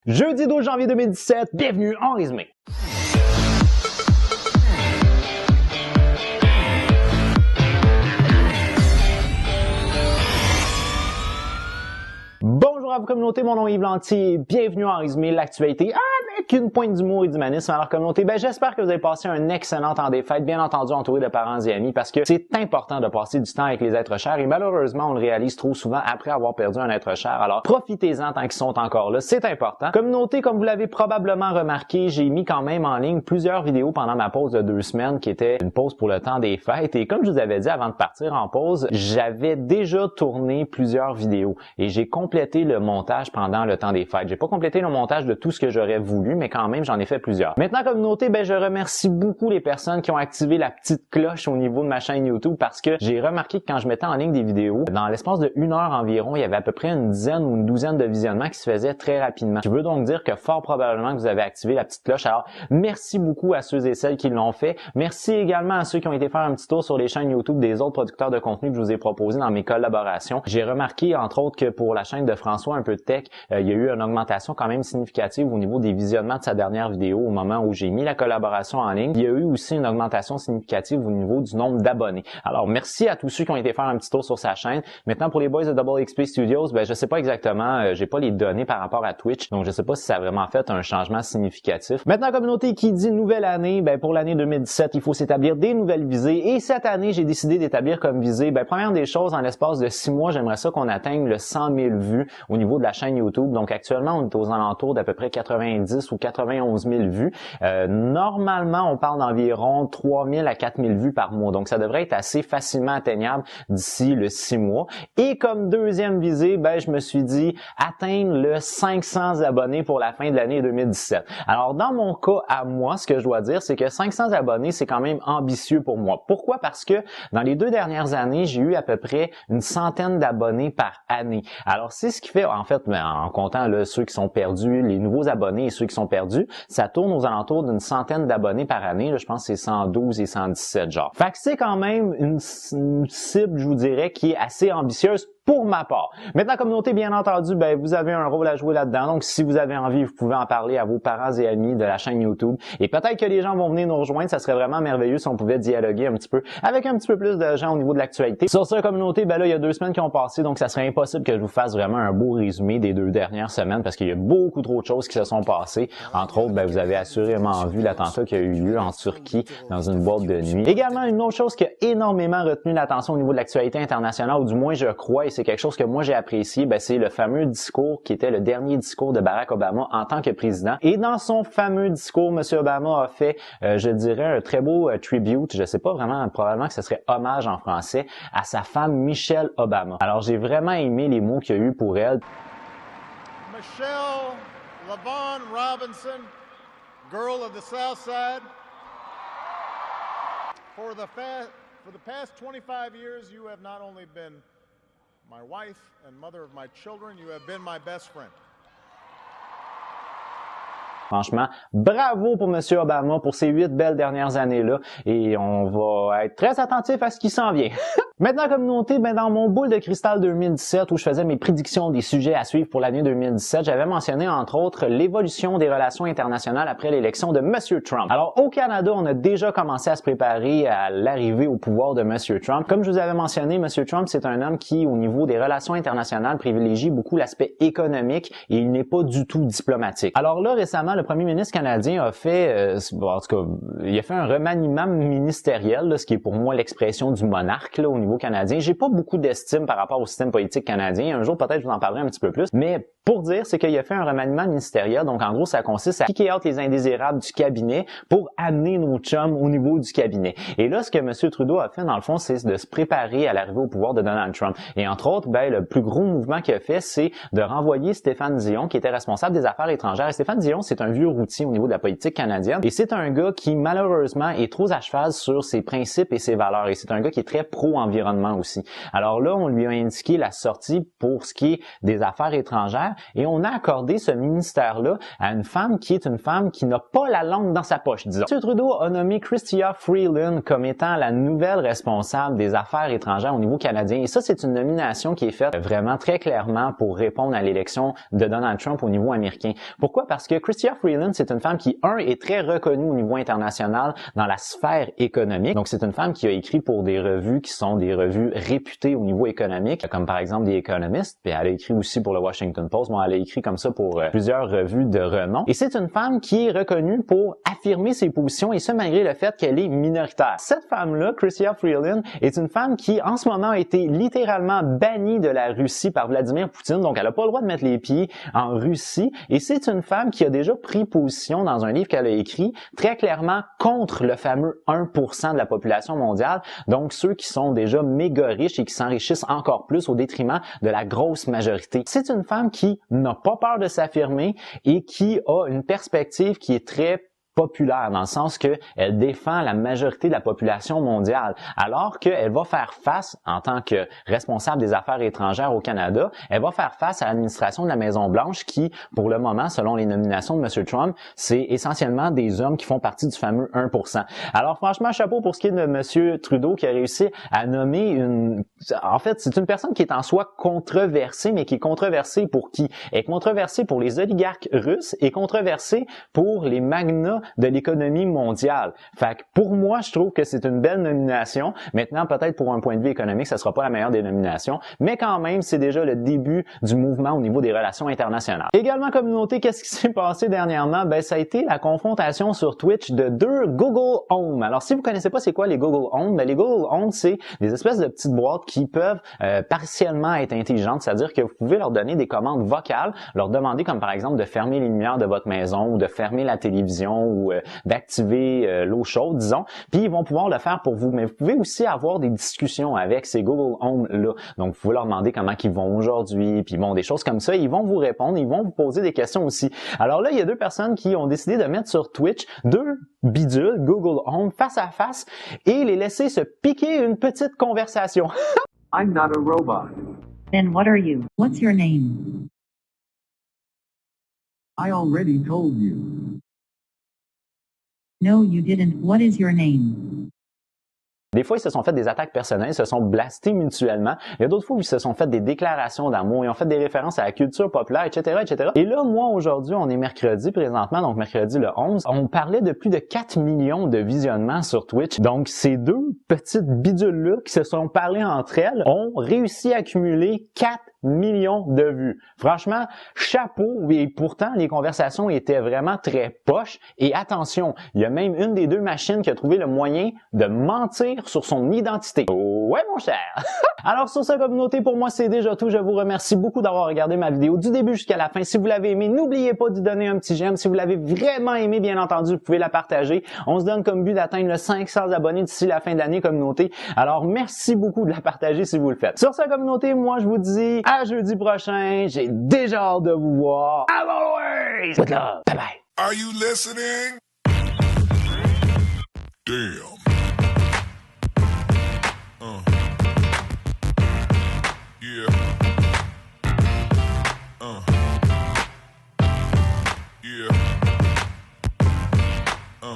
Jeudi 12 janvier 2017, bienvenue en résumé. Bonjour à vous communauté, mon nom est Yves Lantier, bienvenue en résumé l'actualité avec une pointe d'humour et d'humanisme. Alors communauté, j'espère que vous avez passé un excellent temps des fêtes, bien entendu entouré de parents et amis, parce que c'est important de passer du temps avec les êtres chers et malheureusement on le réalise trop souvent après avoir perdu un être cher. Alors profitez-en tant qu'ils sont encore là, c'est important. Communauté, comme vous l'avez probablement remarqué, j'ai mis quand même en ligne plusieurs vidéos pendant ma pause de 2 semaines qui était une pause pour le temps des fêtes et comme je vous avais dit avant de partir en pause, j'avais déjà tourné plusieurs vidéos et j'ai complété le montage pendant le temps des fêtes. J'ai pas complété le montage de tout ce que j'aurais voulu, mais quand même, j'en ai fait plusieurs. Maintenant, communauté, je remercie beaucoup les personnes qui ont activé la petite cloche au niveau de ma chaîne YouTube parce que j'ai remarqué que quand je mettais en ligne des vidéos, dans l'espace de 1 heure environ, il y avait à peu près une dizaine ou une douzaine de visionnements qui se faisaient très rapidement. Je veux donc dire que fort probablement que vous avez activé la petite cloche. Alors, merci beaucoup à ceux et celles qui l'ont fait. Merci également à ceux qui ont été faire un petit tour sur les chaînes YouTube des autres producteurs de contenu que je vous ai proposés dans mes collaborations. J'ai remarqué, entre autres, que pour la chaîne de François, un peu de tech, il y a eu une augmentation quand même significative au niveau des visionnements de sa dernière vidéo au moment où j'ai mis la collaboration en ligne. Il y a eu aussi une augmentation significative au niveau du nombre d'abonnés. Alors, merci à tous ceux qui ont été faire un petit tour sur sa chaîne. Maintenant, pour les boys de Double XP Studios, je sais pas exactement, j'ai pas les données par rapport à Twitch, donc je sais pas si ça a vraiment fait un changement significatif. Maintenant, communauté qui dit nouvelle année, pour l'année 2017, il faut s'établir des nouvelles visées et cette année, j'ai décidé d'établir comme visée, première des choses, en l'espace de 6 mois, j'aimerais ça qu'on atteigne le 100 000 vues au niveau de la chaîne YouTube. Donc actuellement, on est aux alentours d'à peu près 90 ou 91 000 vues. Normalement, on parle d'environ 3 000 à 4 000 vues par mois. Donc ça devrait être assez facilement atteignable d'ici le 6 mois. Et comme deuxième visée, je me suis dit atteindre le 500 abonnés pour la fin de l'année 2017. Alors dans mon cas à moi, ce que je dois dire, c'est que 500 abonnés, c'est quand même ambitieux pour moi. Pourquoi? Parce que dans les 2 dernières années, j'ai eu à peu près une centaine d'abonnés par année. Alors c'est ce qui fait, en fait, en comptant là, ceux qui sont perdus, les nouveaux abonnés et ceux qui sont perdus, ça tourne aux alentours d'une centaine d'abonnés par année. Là, je pense que c'est 112 et 117 genre. Fait que c'est quand même une cible, je vous dirais, qui est assez ambitieuse pour ma part. Maintenant, communauté, bien entendu, vous avez un rôle à jouer là-dedans. Donc, si vous avez envie, vous pouvez en parler à vos parents et amis de la chaîne YouTube. Et peut-être que les gens vont venir nous rejoindre. Ça serait vraiment merveilleux si on pouvait dialoguer un petit peu avec un petit peu plus de gens au niveau de l'actualité. Sur ça, communauté, là, il y a 2 semaines qui ont passé. Donc, ça serait impossible que je vous fasse vraiment un beau résumé des 2 dernières semaines parce qu'il y a beaucoup trop de choses qui se sont passées. Entre autres, vous avez assurément vu l'attentat qui a eu lieu en Turquie dans une boîte de nuit. Également, une autre chose qui a énormément retenu l'attention au niveau de l'actualité internationale, ou du moins je crois, et c'est quelque chose que moi j'ai apprécié, c'est le fameux discours qui était le dernier discours de Barack Obama en tant que président. Et dans son fameux discours, M. Obama a fait, je dirais, un très beau tribute, je sais pas vraiment, probablement que ce serait hommage en français, à sa femme Michelle Obama. Alors j'ai vraiment aimé les mots qu'il y a eu pour elle. Michelle LaVaughn Robinson, girl of the South Side. For the past 25 years, you have not only been my wife and mother of my children, you have been my best friend. Franchement, bravo pour M. Obama pour ces 8 belles dernières années-là et on va être très attentif à ce qui s'en vient. Maintenant, communauté, dans mon boule de cristal 2017 où je faisais mes prédictions des sujets à suivre pour l'année 2017, j'avais mentionné entre autres l'évolution des relations internationales après l'élection de M. Trump. Alors, au Canada, on a déjà commencé à se préparer à l'arrivée au pouvoir de M. Trump. Comme je vous avais mentionné, M. Trump, c'est un homme qui, au niveau des relations internationales, privilégie beaucoup l'aspect économique et il n'est pas du tout diplomatique. Alors là, récemment, le premier ministre canadien a fait, en tout cas, il a fait un remaniement ministériel, là, ce qui est pour moi l'expression du monarque là, au niveau canadien. J'ai pas beaucoup d'estime par rapport au système politique canadien. Un jour, peut-être, je vous en parlerai un petit peu plus. Mais pour dire, c'est qu'il a fait un remaniement ministériel. Donc, en gros, ça consiste à kicker out les indésirables du cabinet pour amener nos chums au niveau du cabinet. Et là, ce que M. Trudeau a fait, dans le fond, c'est de se préparer à l'arrivée au pouvoir de Donald Trump. Et entre autres, le plus gros mouvement qu'il a fait, c'est de renvoyer Stéphane Dion, qui était responsable des affaires étrangères. Et Stéphane Dion, c'est un vieux routier au niveau de la politique canadienne. Et c'est un gars qui, malheureusement, est trop à cheval sur ses principes et ses valeurs. Et c'est un gars qui est très pro-environnement aussi. Alors là, on lui a indiqué la sortie pour ce qui est des affaires étrangères. et on a accordé ce ministère-là à une femme qui est une femme qui n'a pas la langue dans sa poche, disons. M. Trudeau a nommé Chrystia Freeland comme étant la nouvelle responsable des affaires étrangères au niveau canadien. Et ça, c'est une nomination qui est faite vraiment très clairement pour répondre à l'élection de Donald Trump au niveau américain. Pourquoi? Parce que Chrystia Freeland, c'est une femme qui, est très reconnue au niveau international dans la sphère économique. Donc, c'est une femme qui a écrit pour des revues qui sont des revues réputées au niveau économique, comme par exemple The Economist, puis elle a écrit aussi pour le Washington Post. Bon, elle a écrit comme ça pour plusieurs revues de renom. Et c'est une femme qui est reconnue pour affirmer ses positions, et ça malgré le fait qu'elle est minoritaire. Cette femme-là, Chrystia Freeland, est une femme qui, en ce moment, a été littéralement bannie de la Russie par Vladimir Poutine. Donc, elle n'a pas le droit de mettre les pieds en Russie. Et c'est une femme qui a déjà pris position dans un livre qu'elle a écrit très clairement contre le fameux 1% de la population mondiale. Donc, ceux qui sont déjà méga riches et qui s'enrichissent encore plus au détriment de la grosse majorité. C'est une femme qui n'a pas peur de s'affirmer et qui a une perspective qui est très populaire, dans le sens que elle défend la majorité de la population mondiale, alors qu'elle va faire face, en tant que responsable des affaires étrangères au Canada, elle va faire face à l'administration de la Maison-Blanche qui, pour le moment, selon les nominations de M. Trump, c'est essentiellement des hommes qui font partie du fameux 1%. Alors franchement, chapeau pour ce qui est de M. Trudeau qui a réussi à nommer une... En fait, c'est une personne qui est en soi controversée, mais qui est controversée pour qui? Elle est controversée pour les oligarques russes et controversée pour les magnats de l'économie mondiale. Fait que pour moi, je trouve que c'est une belle nomination. Maintenant, peut-être pour un point de vue économique, ça sera pas la meilleure des nominations, mais quand même, c'est déjà le début du mouvement au niveau des relations internationales. Également, communauté, qu'est-ce qui s'est passé dernièrement? Ben, ça a été la confrontation sur Twitch de deux Google Home. Alors, si vous connaissez pas c'est quoi les Google Home, ben, les Google Home, c'est des espèces de petites boîtes qui peuvent partiellement être intelligentes, c'est-à-dire que vous pouvez leur donner des commandes vocales, leur demander comme par exemple de fermer les lumières de votre maison ou de fermer la télévision ou d'activer l'eau chaude, disons, puis ils vont pouvoir le faire pour vous. Mais vous pouvez aussi avoir des discussions avec ces Google Home-là. Donc, vous pouvez leur demander comment ils vont aujourd'hui, puis bon, des choses comme ça. Ils vont vous répondre, ils vont vous poser des questions aussi. Alors là, il y a deux personnes qui ont décidé de mettre sur Twitch deux bidules Google Home face à face et les laisser se piquer une petite conversation. I'm not a robot. Then what are you? What's your name? I already told you. No, you didn't. What is your name? Des fois, ils se sont fait des attaques personnelles, ils se sont blastés mutuellement. Il y a d'autres fois où ils se sont fait des déclarations d'amour, ils ont fait des références à la culture populaire, etc., etc. Et là, moi, aujourd'hui, on est mercredi présentement, donc mercredi le 11. On parlait de plus de 4 millions de visionnements sur Twitch. Donc, ces deux petites bidules-là qui se sont parlé entre elles ont réussi à accumuler 4 millions de vues. Franchement, chapeau, et pourtant, les conversations étaient vraiment très poches. Et attention, il y a même une des deux machines qui a trouvé le moyen de mentir sur son identité. Ouais, mon cher! Alors, sur cette communauté, pour moi, c'est déjà tout. Je vous remercie beaucoup d'avoir regardé ma vidéo du début jusqu'à la fin. Si vous l'avez aimé, n'oubliez pas d'y donner un petit j'aime. Si vous l'avez vraiment aimé, bien entendu, vous pouvez la partager. On se donne comme but d'atteindre le 500 abonnés d'ici la fin de l'année, communauté. Alors, merci beaucoup de la partager si vous le faites. Sur cette communauté, moi, je vous dis à jeudi prochain. J'ai déjà hâte de vous voir. As always, with love. Bye bye. Are you listening? Damn. Yeah. Yeah.